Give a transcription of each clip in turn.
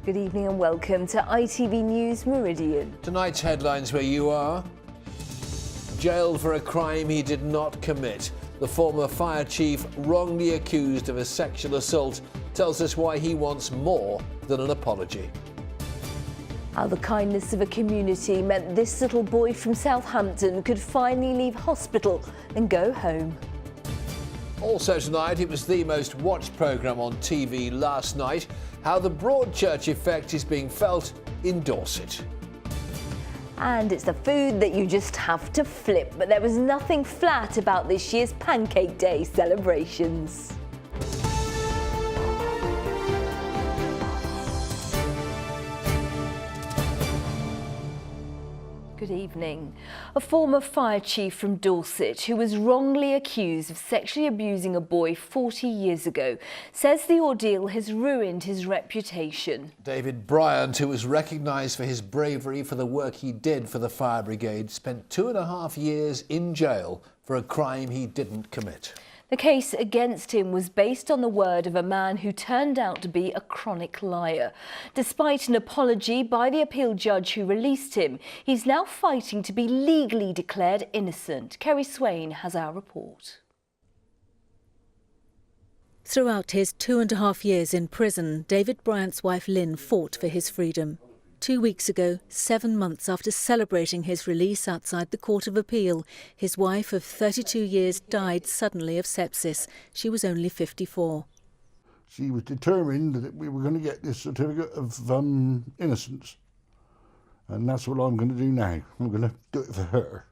Good evening and welcome to ITV News Meridian. Tonight's headlines where you are. Jailed for a crime he did not commit. The former fire chief, wrongly accused of a sexual assault, tells us why he wants more than an apology. How the kindness of a community meant this little boy from Southampton could finally leave hospital and go home. Also tonight, it was the most watched programme on TV last night. How the Broadchurch effect is being felt in Dorset. And it's the food that you just have to flip, but there was nothing flat about this year's Pancake Day celebrations. Good evening. A former fire chief from Dorset who was wrongly accused of sexually abusing a boy 40 years ago says the ordeal has ruined his reputation. David Bryant, who was recognised for his bravery for the work he did for the fire brigade, spent 2.5 years in jail for a crime he didn't commit. The case against him was based on the word of a man who turned out to be a chronic liar. Despite an apology by the appeal judge who released him, he's now fighting to be legally declared innocent. Kerry Swain has our report. Throughout his 2.5 years in prison, David Bryant's wife Lynn fought for his freedom. 2 weeks ago, 7 months after celebrating his release outside the Court of Appeal, his wife of 32 years died suddenly of sepsis. She was only 54. She was determined that we were going to get this certificate of innocence. And that's what I'm going to do now. I'm going to do it for her.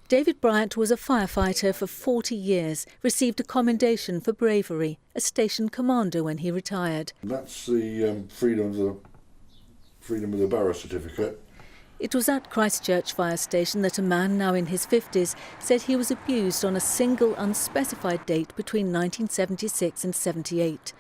David Bryant was a firefighter for 40 years, received a commendation for bravery, a station commander when he retired. That's the Freedom of the Borough certificate. It was at Christchurch fire station that a man now in his 50s said he was abused on a single unspecified date between 1976 and 78.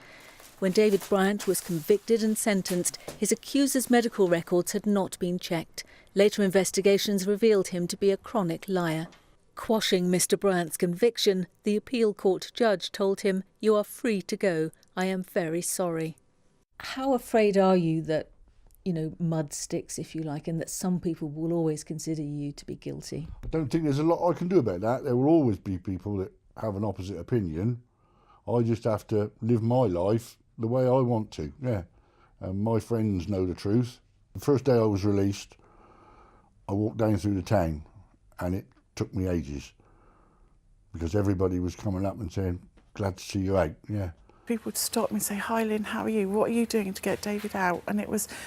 When David Bryant was convicted and sentenced, his accuser's medical records had not been checked. Later investigations revealed him to be a chronic liar. Quashing Mr. Bryant's conviction, the appeal court judge told him, "You are free to go. I am very sorry." How afraid are you that mud sticks, if you like, and that some people will always consider you to be guilty? I don't think there's a lot I can do about that. There will always be people that have an opposite opinion. I just have to live my life the way I want to, yeah. And my friends know the truth. The first day I was released, I walked down through the town and it took me ages because everybody was coming up and saying, "Glad to see you out," yeah. People would stop me and say, "Hi Lynn, how are you? What are you doing to get David out?" And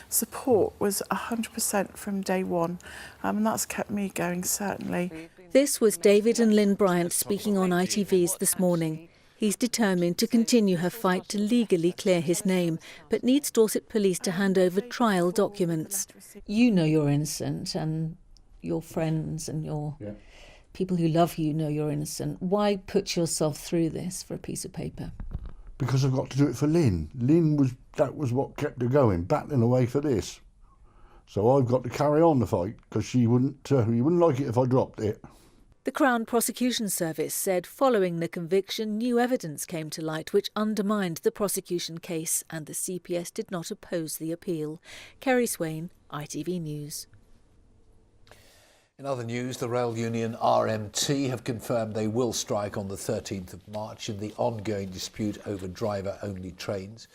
support was 100% from day one, and that's kept me going, certainly. This was David and Lynn Bryant speaking on ITV's This Morning. He's determined to continue her fight to legally clear his name, but needs Dorset Police to hand over trial documents. You know you're innocent, and your friends and your people who love you know you're innocent. Why put yourself through this for a piece of paper? Because I've got to do it for Lynn. That was what kept her going, battling away for this. So I've got to carry on the fight because you wouldn't like it if I dropped it. The Crown Prosecution Service said following the conviction, new evidence came to light which undermined the prosecution case, and the CPS did not oppose the appeal. Kerry Swain, ITV News. In other news, the rail union RMT have confirmed they will strike on the 13th of March in the ongoing dispute over driver-only trains.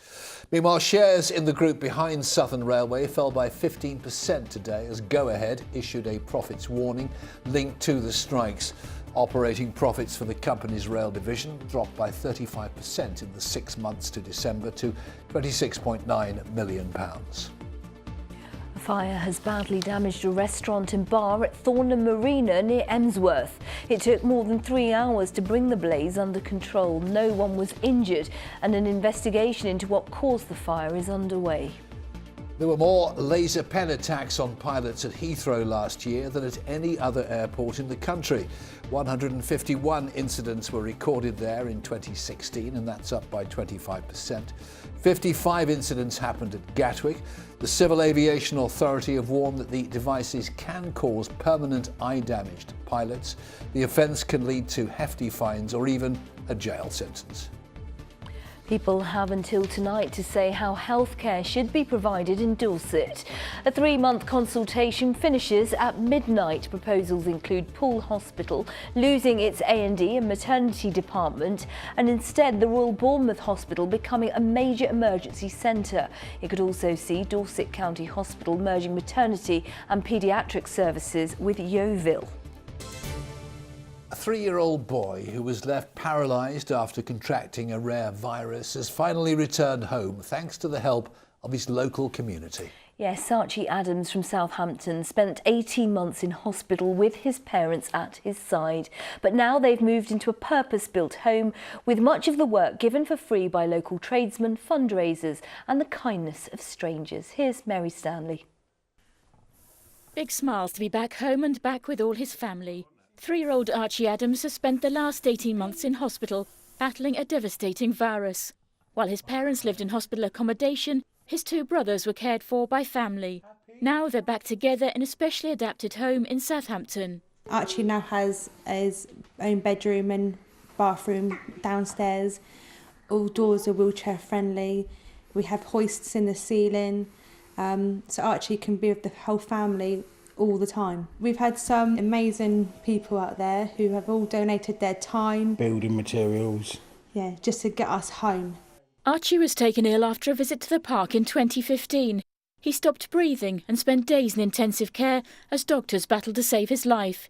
Meanwhile, shares in the group behind Southern Railway fell by 15% today as Go Ahead issued a profits warning linked to the strikes. Operating profits for the company's rail division dropped by 35% in the 6 months to December to £26.9 million. A fire has badly damaged a restaurant and bar at Thornham Marina near Emsworth. It took more than 3 hours to bring the blaze under control. No one was injured, and an investigation into what caused the fire is underway. There were more laser pen attacks on pilots at Heathrow last year than at any other airport in the country. 151 incidents were recorded there in 2016, and that's up by 25%. 55 incidents happened at Gatwick. The Civil Aviation Authority have warned that the devices can cause permanent eye damage to pilots. The offence can lead to hefty fines or even a jail sentence. People have until tonight to say how healthcare should be provided in Dorset. A 3-month consultation finishes at midnight. Proposals include Poole Hospital losing its A&E and maternity department, and instead the Royal Bournemouth Hospital becoming a major emergency centre. It could also see Dorset County Hospital merging maternity and paediatric services with Yeovil. A 3-year-old boy who was left paralysed after contracting a rare virus has finally returned home thanks to the help of his local community. Yes, Archie Adams from Southampton spent 18 months in hospital with his parents at his side. But now they've moved into a purpose-built home with much of the work given for free by local tradesmen, fundraisers and the kindness of strangers. Here's Mary Stanley. Big smiles to be back home and back with all his family. 3-year-old Archie Adams has spent the last 18 months in hospital, battling a devastating virus. While his parents lived in hospital accommodation, his 2 brothers were cared for by family. Now they're back together in a specially adapted home in Southampton. Archie now has his own bedroom and bathroom downstairs. All doors are wheelchair friendly. We have hoists in the ceiling, so Archie can be with the whole family all the time. We've had some amazing people out there who have all donated their time, building materials, just to get us home. Archie was taken ill after a visit to the park in 2015. He stopped breathing and spent days in intensive care as doctors battled to save his life.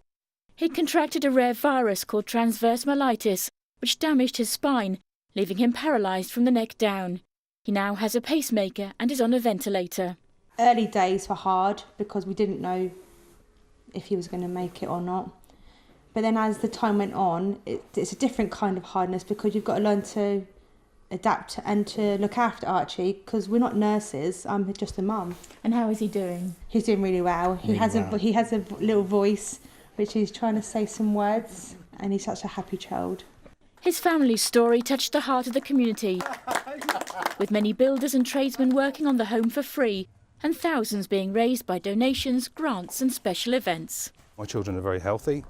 He'd contracted a rare virus called transverse myelitis, which damaged his spine, leaving him paralysed from the neck down. He now has a pacemaker and is on a ventilator. Early days were hard because we didn't know if he was going to make it or not. But then as the time went on, it's a different kind of hardness because you've got to learn to adapt and to look after Archie because we're not nurses, I'm just a mum. And how is he doing? He's doing really well. He has a little voice which he's trying to say some words, and he's such a happy child. His family's story touched the heart of the community, with many builders and tradesmen working on the home for free, and thousands being raised by donations, grants and special events. My children are very healthy,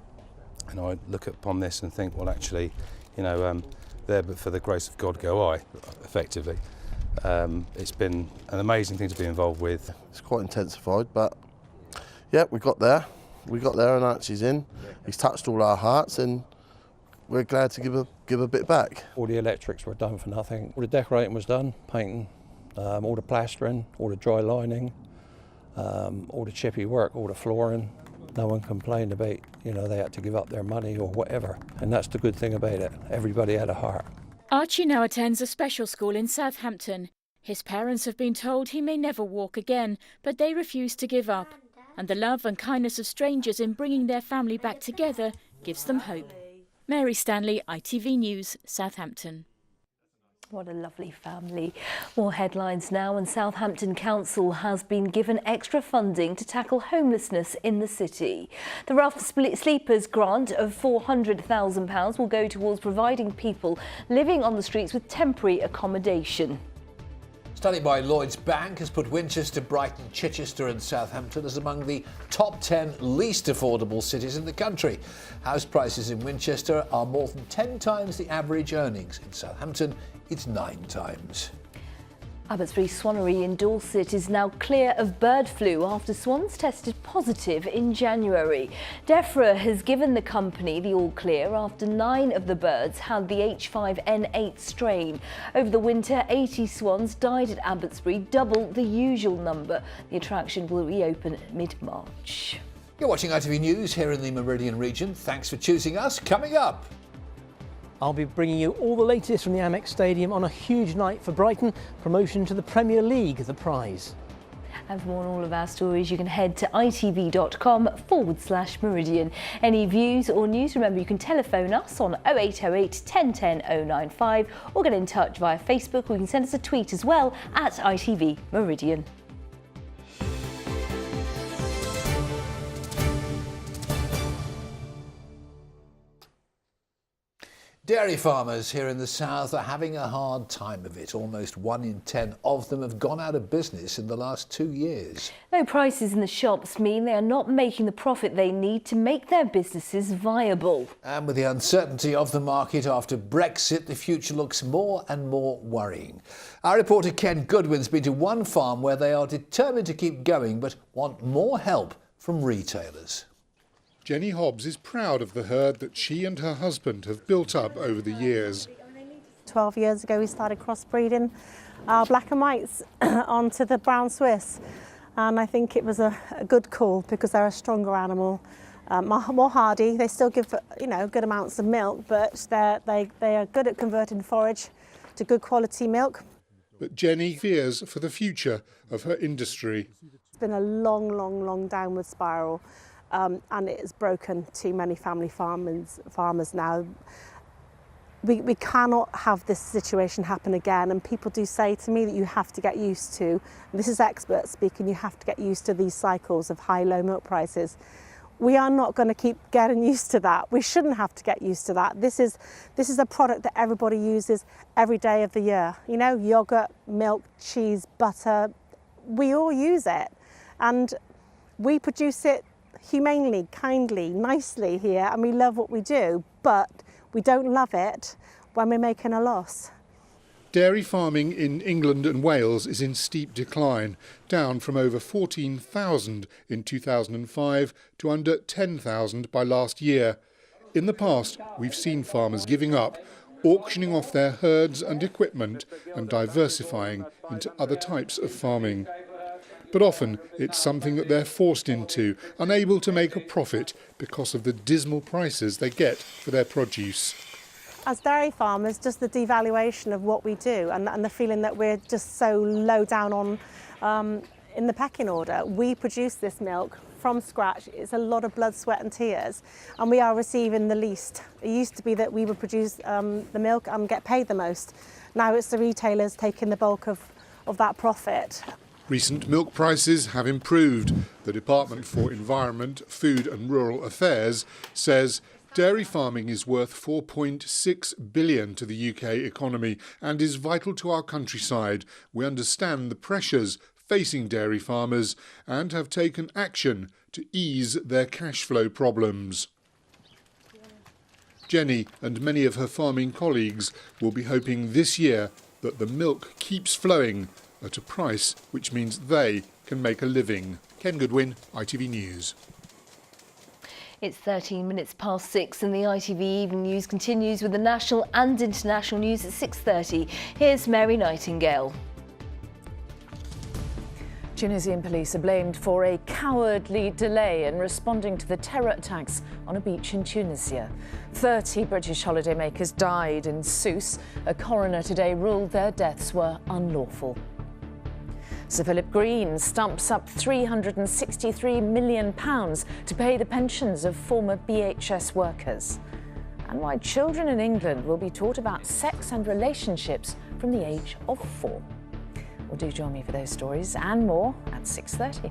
and I look upon this and think, well, actually, there but for the grace of God go I, effectively. It's been an amazing thing to be involved with. It's quite intensified, but yeah, we got there and Archie's in. He's touched all our hearts and we're glad to give a bit back. All the electrics were done for nothing. All the decorating was done, painting, all the plastering, all the dry lining, all the chippy work, all the flooring. No one complained about, they had to give up their money or whatever. And that's the good thing about it. Everybody had a heart. Archie now attends a special school in Southampton. His parents have been told he may never walk again, but they refuse to give up. And the love and kindness of strangers in bringing their family back together gives them hope. Mary Stanley, ITV News, Southampton. What a lovely family. More headlines now, and Southampton Council has been given extra funding to tackle homelessness in the city. The Rough Sleepers grant of £400,000 will go towards providing people living on the streets with temporary accommodation. Study by Lloyds Bank has put Winchester, Brighton, Chichester and Southampton as among the top 10 least affordable cities in the country. House prices in Winchester are more than 10 times the average earnings. In Southampton, it's 9 times. Abbotsbury Swannery in Dorset is now clear of bird flu after swans tested positive in January. DEFRA has given the company the all clear after 9 of the birds had the H5N8 strain. Over the winter, 80 swans died at Abbotsbury, double the usual number. The attraction will reopen mid-March. You're watching ITV News here in the Meridian region. Thanks for choosing us. Coming up, I'll be bringing you all the latest from the Amex Stadium on a huge night for Brighton. Promotion to the Premier League, the prize. And for more on all of our stories, you can head to itv.com/Meridian. Any views or news, remember you can telephone us on 0808 1010 095 or get in touch via Facebook, or you can send us a tweet as well at ITV Meridian. Dairy farmers here in the south are having a hard time of it. Almost 1 in 10 of them have gone out of business in the last 2 years. Low prices in the shops mean they are not making the profit they need to make their businesses viable. And with the uncertainty of the market after Brexit, the future looks more and more worrying. Our reporter Ken Goodwin's been to one farm where they are determined to keep going but want more help from retailers. Jenny Hobbs is proud of the herd that she and her husband have built up over the years. 12 years ago we started crossbreeding our black and whites onto the brown Swiss, and I think it was a good call because they're a stronger animal, more hardy. They still give good amounts of milk, but they are good at converting forage to good quality milk. But Jenny fears for the future of her industry. It's been a long downward spiral. And it has broken too many family farmers now. We cannot have this situation happen again, and people do say to me that you have to get used to, and this is expert speaking, you have to get used to these cycles of high-low milk prices. We are not going to keep getting used to that. We shouldn't have to get used to that. This is a product that everybody uses every day of the year. You know, yogurt, milk, cheese, butter, we all use it, and we produce it humanely, kindly, nicely here, and we love what we do, but we don't love it when we're making a loss. Dairy farming in England and Wales is in steep decline, down from over 14,000 in 2005 to under 10,000 by last year. In the past, we've seen farmers giving up, auctioning off their herds and equipment and diversifying into other types of farming. But often it's something that they're forced into, unable to make a profit because of the dismal prices they get for their produce. As dairy farmers, just the devaluation of what we do and the feeling that we're just so low down on in the pecking order. We produce this milk from scratch. It's a lot of blood, sweat and tears, and we are receiving the least. It used to be that we would produce the milk and get paid the most. Now it's the retailers taking the bulk of that profit. Recent milk prices have improved. The Department for Environment, Food and Rural Affairs says dairy farming is worth £4.6 billion to the UK economy and is vital to our countryside. We understand the pressures facing dairy farmers and have taken action to ease their cash flow problems. Jenny and many of her farming colleagues will be hoping this year that the milk keeps flowing at a price which means they can make a living. Ken Goodwin, ITV News. It's 13 minutes past 6 and the ITV Evening News continues with the national and international news at 6:30. Here's Mary Nightingale. Tunisian police are blamed for a cowardly delay in responding to the terror attacks on a beach in Tunisia. 30 British holidaymakers died in Sousse. A coroner today ruled their deaths were unlawful. Sir Philip Green stumps up £363 million to pay the pensions of former BHS workers. And why children in England will be taught about sex and relationships from the age of 4. Well, do join me for those stories and more at 6:30.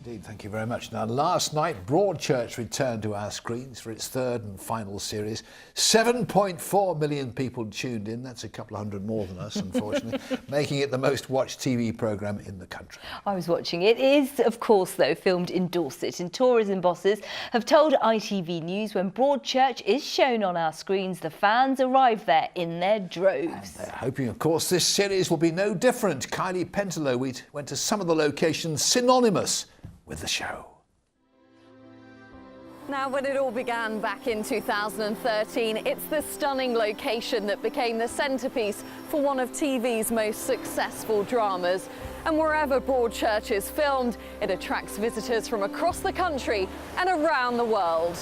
Indeed, thank you very much. Now, last night, Broadchurch returned to our screens for its third and final series. 7.4 million people tuned in. That's a couple of hundred more than us, unfortunately, making it the most watched TV programme in the country. I was watching it. It is, of course, though, filmed in Dorset, and tourism bosses have told ITV News when Broadchurch is shown on our screens, the fans arrive there in their droves. And they're hoping, of course, this series will be no different. Kylie Pentelow went to some of the locations synonymous with the show. Now, when it all began back in 2013, it's the stunning location that became the centrepiece for one of TV's most successful dramas. And wherever Broadchurch is filmed, it attracts visitors from across the country and around the world.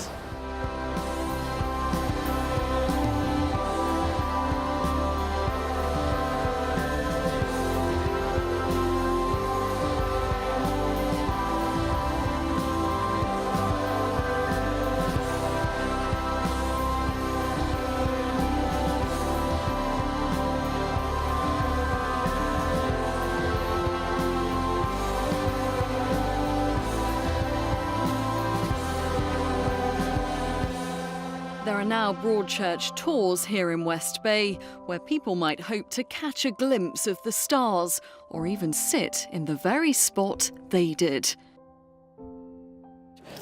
There are now Broadchurch tours here in West Bay, where people might hope to catch a glimpse of the stars, or even sit in the very spot they did.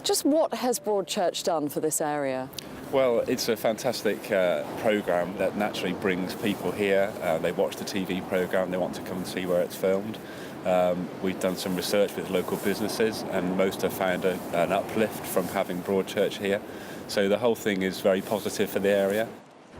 Just what has Broadchurch done for this area? Well, it's a fantastic programme that naturally brings people here. They watch the TV programme, they want to come and see where it's filmed. We've done some research with local businesses, and most have found an uplift from having Broadchurch here. So the whole thing is very positive for the area.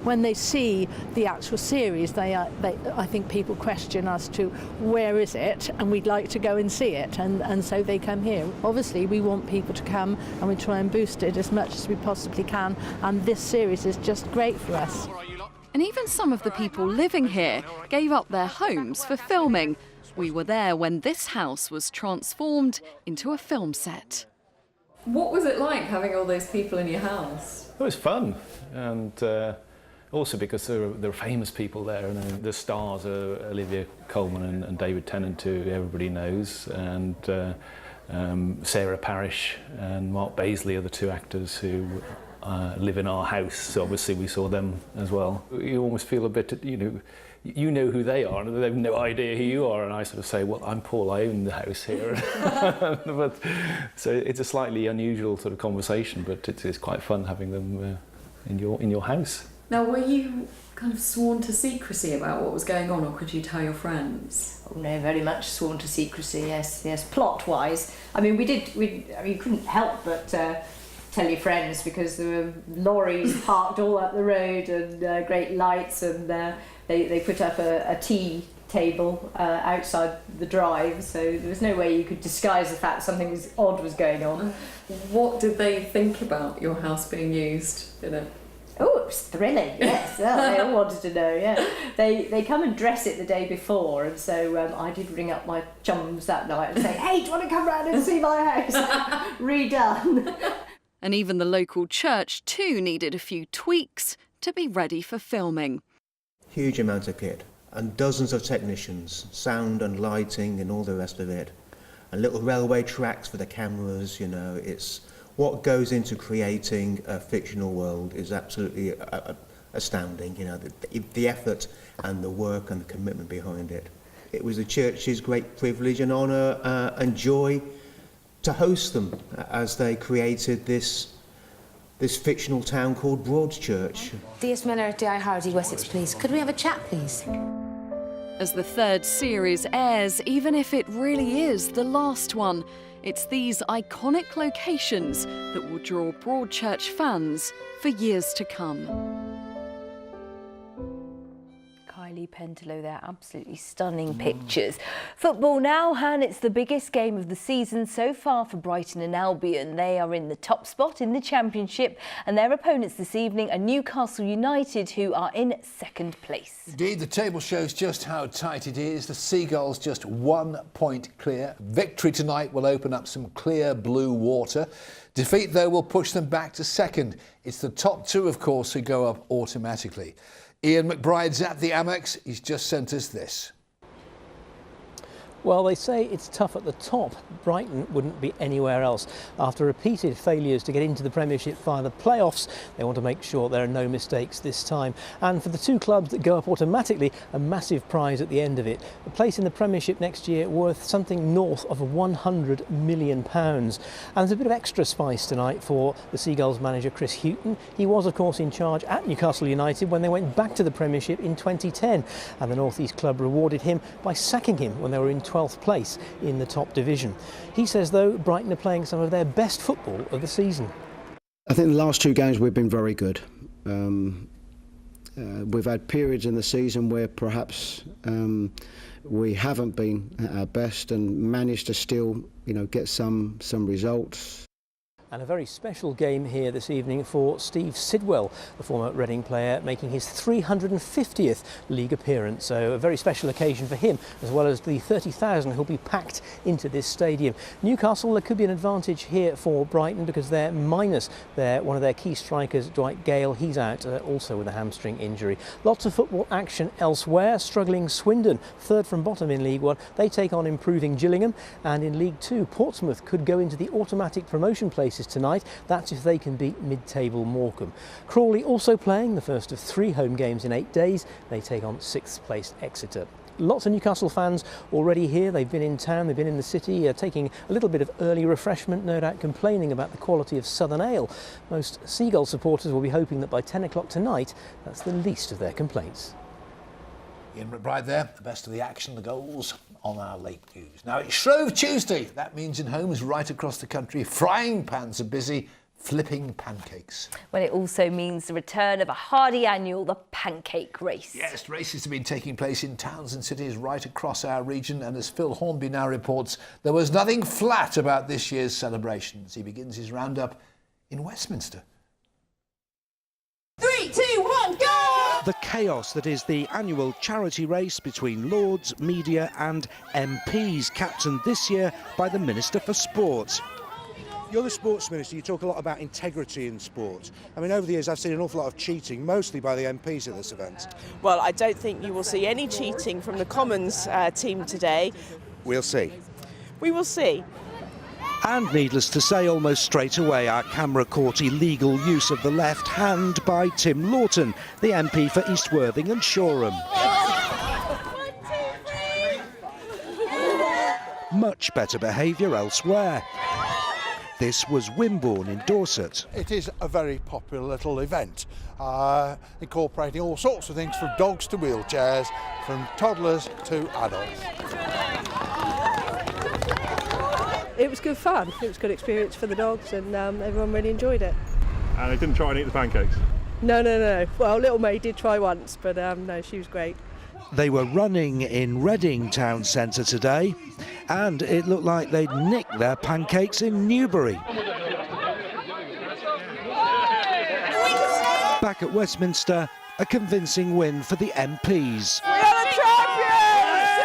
When they see the actual series, I think people question as to where is it, and we'd like to go and see it, and so they come here. Obviously, we want people to come, and we try and boost it as much as we possibly can, and this series is just great for us. And even some of the people living here gave up their homes for filming. We were there when this house was transformed into a film set. What was it like having all those people in your house? It was fun, and also because there are famous people there, and the stars are Olivia Colman and David Tennant, who everybody knows, and Sarah Parish and Mark Baisley are the two actors who live in our house, so obviously we saw them as well. You almost feel a bit, you know who they are, and they have no idea who you are, and I sort of say, well, I'm Paul, I own the house here. But, so it's a slightly unusual sort of conversation, but it's quite fun having them in your house. Now, were you kind of sworn to secrecy about what was going on, or could you tell your friends? Oh, no, very much sworn to secrecy, yes. Plot-wise, I mean, you couldn't help but tell your friends, because there were lorries parked all up the road, and great lights, and they put up a tea table outside the drive, so there was no way you could disguise the fact something odd was going on. What did they think about your house being used in it? Oh, it was thrilling, yes. They all wanted to know, yeah. They come and dress it the day before, and so I did ring up my chums that night and say, hey, do you want to come round and see my house? Redone. And even the local church too needed a few tweaks to be ready for filming. Huge amount of kit, and dozens of technicians, sound and lighting and all the rest of it. And little railway tracks for the cameras, it's what goes into creating a fictional world is absolutely astounding, the effort and the work and the commitment behind it. It was the church's great privilege and honour and joy to host them as they created this fictional town called Broadchurch. Dear Smeller, D.I. Hardy, Wessex, please. Could we have a chat, please? As the third series airs, even if it really is the last one, it's these iconic locations that will draw Broadchurch fans for years to come. Kylie Pentelow there, absolutely stunning pictures. Football now, Han, it's the biggest game of the season so far for Brighton and Albion. They are in the top spot in the Championship, and their opponents this evening are Newcastle United, who are in second place. Indeed, the table shows just how tight it is. The Seagulls just 1 point clear. Victory tonight will open up some clear blue water. Defeat, though, will push them back to second. It's the top two, of course, who go up automatically. Ian McBride's at the Amex. He's just sent us this. Well, they say it's tough at the top. Brighton wouldn't be anywhere else. After repeated failures to get into the Premiership via the playoffs, they want to make sure there are no mistakes this time. And for the two clubs that go up automatically, a massive prize at the end of it. A place in the Premiership next year worth something north of £100 million. And there's a bit of extra spice tonight for the Seagulls manager Chris Hughton. He was, of course, in charge at Newcastle United when they went back to the Premiership in 2010. And the North East club rewarded him by sacking him when they were in 12th place in the top division. He says, though, Brighton are playing some of their best football of the season. I think the last two games we've been very good. We've had periods in the season where perhaps we haven't been at our best and managed to still, get some results. And a very special game here this evening for Steve Sidwell, the former Reading player, making his 350th league appearance. So a very special occasion for him, as well as the 30,000 who'll be packed into this stadium. Newcastle, there could be an advantage here for Brighton because they're minus one of their key strikers, Dwight Gale. He's out also with a hamstring injury. Lots of football action elsewhere. Struggling Swindon, third from bottom in League One. They take on improving Gillingham. And in League Two, Portsmouth could go into the automatic promotion place places tonight. That's if they can beat mid-table Morecambe. Crawley also playing the first of 3 home games in 8 days. They take on 6th placed Exeter. Lots of Newcastle fans already here. They've been in town, they've been in the city, taking a little bit of early refreshment, no doubt complaining about the quality of Southern ale. Most Seagull supporters will be hoping that by 10 o'clock tonight, that's the least of their complaints. Ian McBride there, the best of the action, the goals on our late news. Now it's Shrove Tuesday. That means in homes right across the country, frying pans are busy flipping pancakes. Well, it also means the return of a hardy annual, the Pancake race. Yes, races have been taking place in towns and cities right across our region, and as Phil Hornby now reports, there was nothing flat about this year's celebrations. He begins his roundup in Westminster. 3, 2, 1, go! The chaos that is the annual charity race between Lords, media and MPs, captained this year by the Minister for Sport. You're the sports minister, you talk a lot about integrity in sport. I mean, over the years I've seen an awful lot of cheating, mostly by the MPs at this event. Well, I don't think you will see any cheating from the Commons team today. We'll see. We will see. And needless to say, almost straight away, our camera caught illegal use of the left hand by Tim Lawton, the MP for East Worthing and Shoreham. Much better behaviour elsewhere. This was Wimborne in Dorset. It is a very popular little event, incorporating all sorts of things from dogs to wheelchairs, from toddlers to adults. It was good fun. It was a good experience for the dogs, and everyone really enjoyed it. And they didn't try and eat the pancakes? No. Well, little May did try once, but no, she was great. They were running in Reading town centre today, and it looked like they'd nicked their pancakes in Newbury. Back at Westminster, a convincing win for the MPs. We are the champions!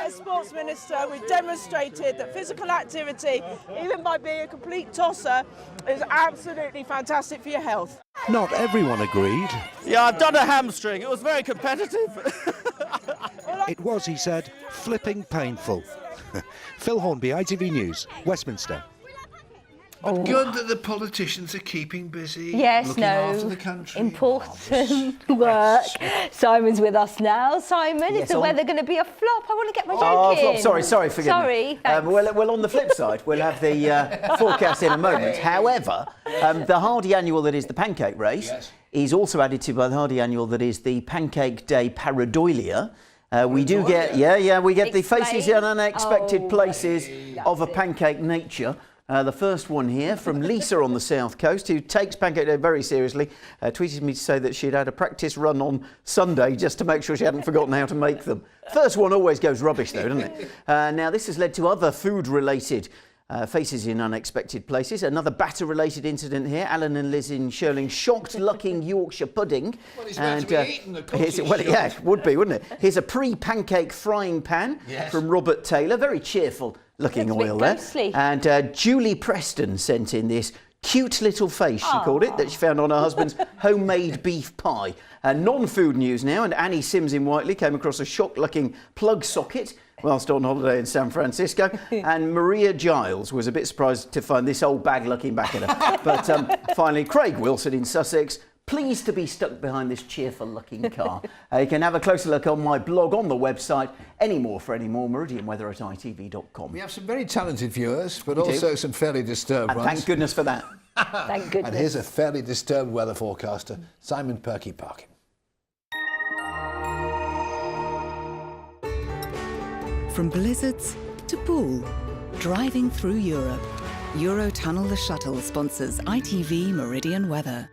As Sports Minister, we've demonstrated that physical activity, even by being a complete tosser, is absolutely fantastic for your health. Not everyone agreed. Yeah, I've done a hamstring. It was very competitive. It was, he said, flipping painful. Phil Hornby, ITV News, Westminster. But good that the politicians are keeping busy, Yes, looking after the country. Important work. Simon's with us now. Simon, Yes, is the on- weather going to be a flop? I want to get my Oh, joke in. flop. Sorry, forgive me. me. Well, on the flip side, we'll have the forecast in a moment. However, the hardy annual that is the Pancake race is also added to by the hardy annual that is the Pancake Day Pareidolia. We do get, we get the faces in unexpected places of a pancake nature. The first one here from Lisa on the south coast, who takes Pancake Day very seriously, tweeted me to say that she'd had a practice run on Sunday just to make sure she hadn't forgotten how to make them. First one always goes rubbish though, doesn't it? Now this has led to other food-related faces in unexpected places. Another batter-related incident here. Alan and Liz in Shirling shocked-looking Yorkshire pudding. Well, it's meant to be eaten, of course. Yeah, it would be, wouldn't it? Here's a pre-pancake frying pan from Robert Taylor. Very cheerful-looking oil there. ghostly. And Julie Preston sent in this cute little face, she called it, that she found on her husband's homemade beef pie. Non-food news now, and Annie Sims in Whiteley came across a shocked-looking plug socket whilst on holiday in San Francisco, and Maria Giles was a bit surprised to find this old bag looking back at her. But finally, Craig Wilson in Sussex, pleased to be stuck behind this cheerful-looking car. You can have a closer look on my blog on the website. Any more, Meridian Weather at itv.com. We have some very talented viewers, but We do. also some fairly disturbed And ones. thank goodness for that. Thank goodness. And here's a fairly disturbed weather forecaster, Simon Perky Parkin. From blizzards to pool, driving through Europe. Eurotunnel the Shuttle sponsors ITV Meridian Weather.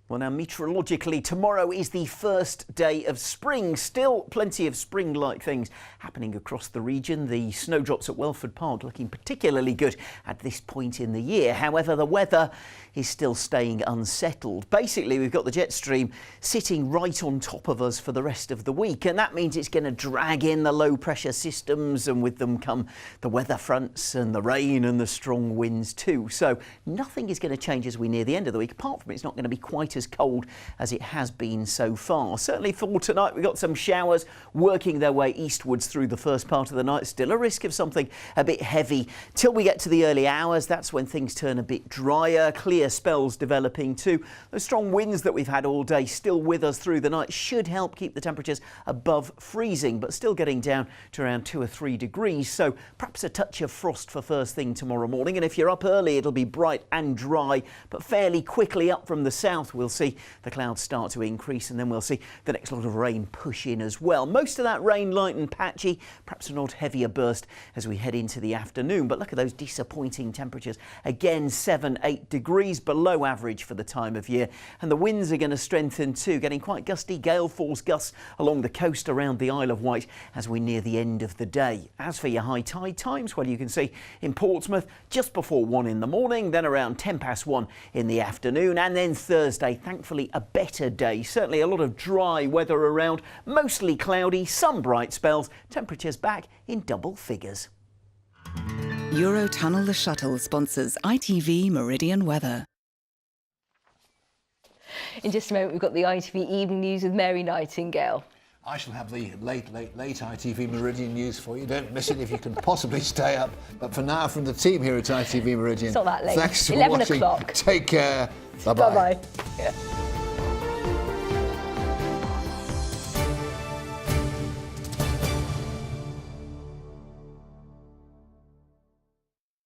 Well, now, meteorologically, tomorrow is the first day of spring. Still plenty of spring-like things happening across the region. The snowdrops at Welford Park looking particularly good at this point in the year. However, the weather is still staying unsettled. Basically, we've got the jet stream sitting right on top of us for the rest of the week, and that means it's going to drag in the low-pressure systems, and with them come the weather fronts and the rain and the strong winds too. So nothing is going to change as we near the end of the week, apart from it's not going to be quite quite as cold as it has been so far. Certainly for tonight, we've got some showers working their way eastwards through the first part of the night. Still a risk of something a bit heavy till we get to the early hours. That's when things turn a bit drier. Clear spells developing too. Those strong winds that we've had all day still with us through the night should help keep the temperatures above freezing, but still getting down to around 2 or 3 degrees. So perhaps a touch of frost for first thing tomorrow morning. And if you're up early, it'll be bright and dry, but fairly quickly up from the south we'll see the clouds start to increase, and then we'll see the next lot of rain push in as well. Most of that rain light and patchy, perhaps an odd heavier burst as we head into the afternoon. But look at those disappointing temperatures. Again, 7-8 degrees below average for the time of year, and the winds are going to strengthen too, getting quite gusty gale force gusts along the coast around the Isle of Wight as we near the end of the day. As for your high tide times, well, you can see in Portsmouth just before 1 in the morning, then around 1:10 in the afternoon, and then Thursday, thankfully a better day. Certainly a lot of dry weather around, mostly cloudy, some bright spells, temperatures back in double figures. Eurotunnel the Shuttle sponsors ITV Meridian weather. In just a moment, we've got the ITV Evening News with Mary Nightingale. I shall have the late ITV Meridian news for you. Don't miss it if you can possibly stay up. But for now, from the team here at ITV Meridian, It's not that late. thanks for 11 watching. o'clock. Take care. Bye-bye. Bye-bye. Yeah.